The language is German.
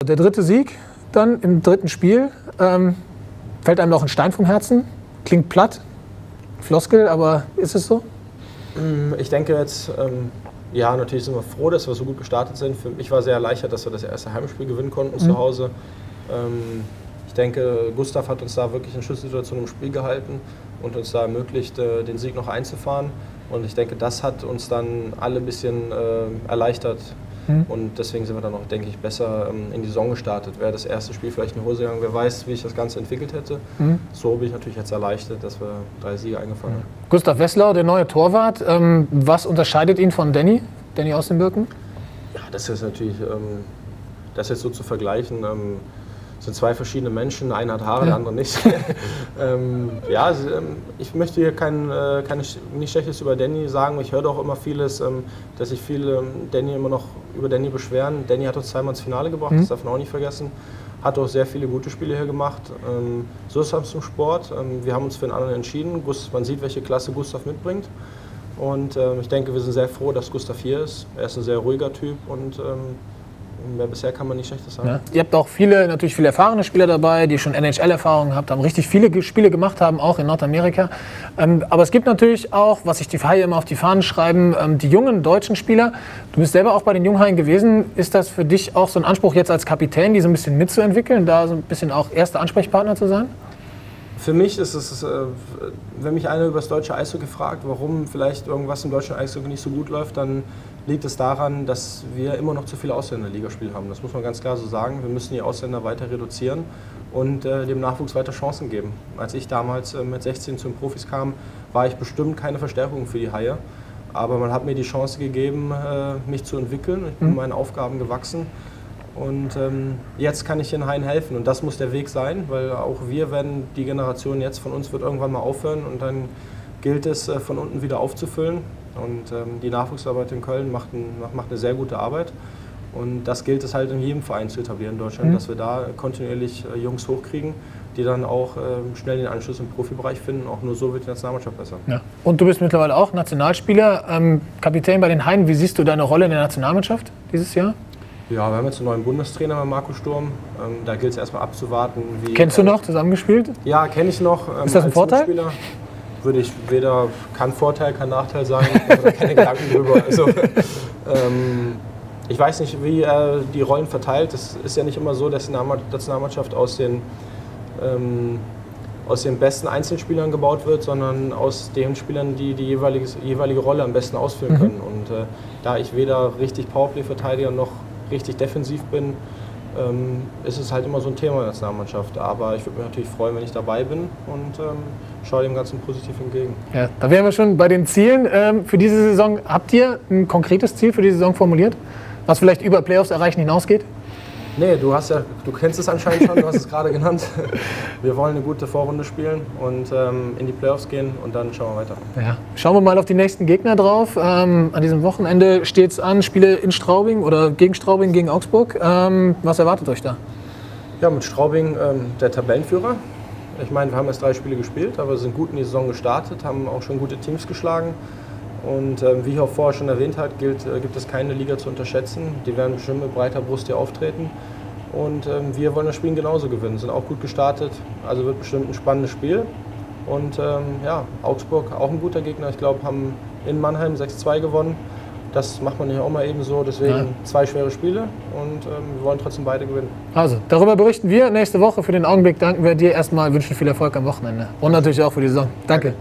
Der dritte Sieg dann im dritten Spiel. Fällt einem noch ein Stein vom Herzen? Klingt platt, Floskel, aber ist es so? Ich denke jetzt, ja, natürlich sind wir froh, dass wir so gut gestartet sind. Für mich war sehr erleichtert, dass wir das erste Heimspiel gewinnen konnten zu Hause. Ich denke, Gustav hat uns da wirklich in Schlüsselsituation im Spiel gehalten und uns da ermöglicht, den Sieg noch einzufahren. Und ich denke, das hat uns dann alle ein bisschen erleichtert. Und deswegen sind wir dann auch, denke ich, besser in die Saison gestartet. Wäre das erste Spiel vielleicht in die Hose gegangen, wer weiß, wie ich das Ganze entwickelt hätte. So bin ich natürlich jetzt erleichtert, dass wir 3 Siege eingefahren haben. Gustav Wesslau, der neue Torwart. Was unterscheidet ihn von Danny aus den Birken? Ja, das ist natürlich, das jetzt so zu vergleichen, sind 2 verschiedene Menschen, der eine hat Haare, der andere nicht. Ja, ich möchte hier nichts Schlechtes über Danny sagen. Ich höre doch immer vieles, dass sich viele immer noch über Danny beschweren. Danny hat uns zweimal ins Finale gebracht, das darf man auch nicht vergessen. Hat auch sehr viele gute Spiele hier gemacht. So ist es im Sport. Wir haben uns für den anderen entschieden. Man sieht, welche Klasse Gustav mitbringt. Und ich denke, wir sind sehr froh, dass Gustav hier ist. Er ist ein sehr ruhiger Typ und bisher kann man nicht Schlechtes sagen. Ja. Ihr habt auch natürlich viele erfahrene Spieler dabei, die schon NHL-Erfahrung haben richtig viele Spiele gemacht haben, auch in Nordamerika. Aber es gibt natürlich auch, was sich die Haie immer auf die Fahnen schreiben, die jungen deutschen Spieler. Du bist selber auch bei den Junghaien gewesen. Ist das für dich auch so ein Anspruch jetzt als Kapitän, die so ein bisschen mitzuentwickeln, da so ein bisschen auch erster Ansprechpartner zu sein? Für mich ist es, wenn mich einer über das deutsche Eishockey fragt, warum vielleicht irgendwas im deutschen Eishockey nicht so gut läuft, dann liegt es daran, dass wir immer noch zu viele Ausländer in der Liga haben. Das muss man ganz klar so sagen. Wir müssen die Ausländer weiter reduzieren und dem Nachwuchs weiter Chancen geben. Als ich damals mit 16 zu den Profis kam, war ich bestimmt keine Verstärkung für die Haie. Aber man hat mir die Chance gegeben, mich zu entwickeln. Ich bin meinen Aufgaben gewachsen. Und jetzt kann ich den Haien helfen und das muss der Weg sein, weil auch wir werden, die Generation jetzt von uns wird irgendwann mal aufhören und dann gilt es von unten wieder aufzufüllen und die Nachwuchsarbeit in Köln macht eine sehr gute Arbeit und das gilt es halt in jedem Verein zu etablieren in Deutschland, dass wir da kontinuierlich Jungs hochkriegen, die dann auch schnell den Anschluss im Profibereich finden, auch nur so wird die Nationalmannschaft besser. Ja. Und du bist mittlerweile auch Nationalspieler, Kapitän bei den Haien, wie siehst du deine Rolle in der Nationalmannschaft dieses Jahr? Ja, wir haben jetzt einen neuen Bundestrainer bei Marco Sturm. Da gilt es erstmal abzuwarten. Kennst du noch zusammengespielt? Ja, kenne ich noch. Ist das ein Vorteil? Würde ich kann Vorteil, kann Nachteil sein. Ich habe da keine Gedanken drüber. Also, ich weiß nicht, wie er die Rollen verteilt. Es ist ja nicht immer so, dass die Nationalmannschaft aus den besten Einzelspielern gebaut wird, sondern aus den Spielern, die die jeweilige Rolle am besten ausführen können. Und da ich weder richtig Powerplay-Verteidiger noch richtig defensiv bin, ist es halt immer so ein Thema in der Nationalmannschaft. Aber ich würde mich natürlich freuen, wenn ich dabei bin und schaue dem Ganzen positiv entgegen. Ja, da wären wir schon bei den Zielen für diese Saison. Habt ihr ein konkretes Ziel für die Saison formuliert, was vielleicht über Playoffs erreichen hinausgeht? Nee, du kennst es anscheinend schon, du hast es gerade genannt. Wir wollen eine gute Vorrunde spielen und in die Playoffs gehen und dann schauen wir weiter. Ja. Schauen wir mal auf die nächsten Gegner drauf. An diesem Wochenende steht es an, Spiele in Straubing oder gegen Straubing, gegen Augsburg. Was erwartet euch da? Ja, mit Straubing der Tabellenführer. Ich meine, wir haben jetzt 3 Spiele gespielt, aber sind gut in die Saison gestartet, haben auch schon gute Teams geschlagen. Und wie ich auch vorher schon erwähnt habe, gibt es keine Liga zu unterschätzen. Die werden bestimmt mit breiter Brust hier auftreten. Und wir wollen das Spiel genauso gewinnen, sind auch gut gestartet. Also wird bestimmt ein spannendes Spiel. Und ja, Augsburg auch ein guter Gegner. Ich glaube, haben in Mannheim 6-2 gewonnen. Das macht man nicht auch mal eben so. Deswegen 2 schwere Spiele und wir wollen trotzdem beide gewinnen. Also, darüber berichten wir nächste Woche. Für den Augenblick danken wir dir erstmal, wünschen viel Erfolg am Wochenende. Und natürlich auch für die Saison. Danke.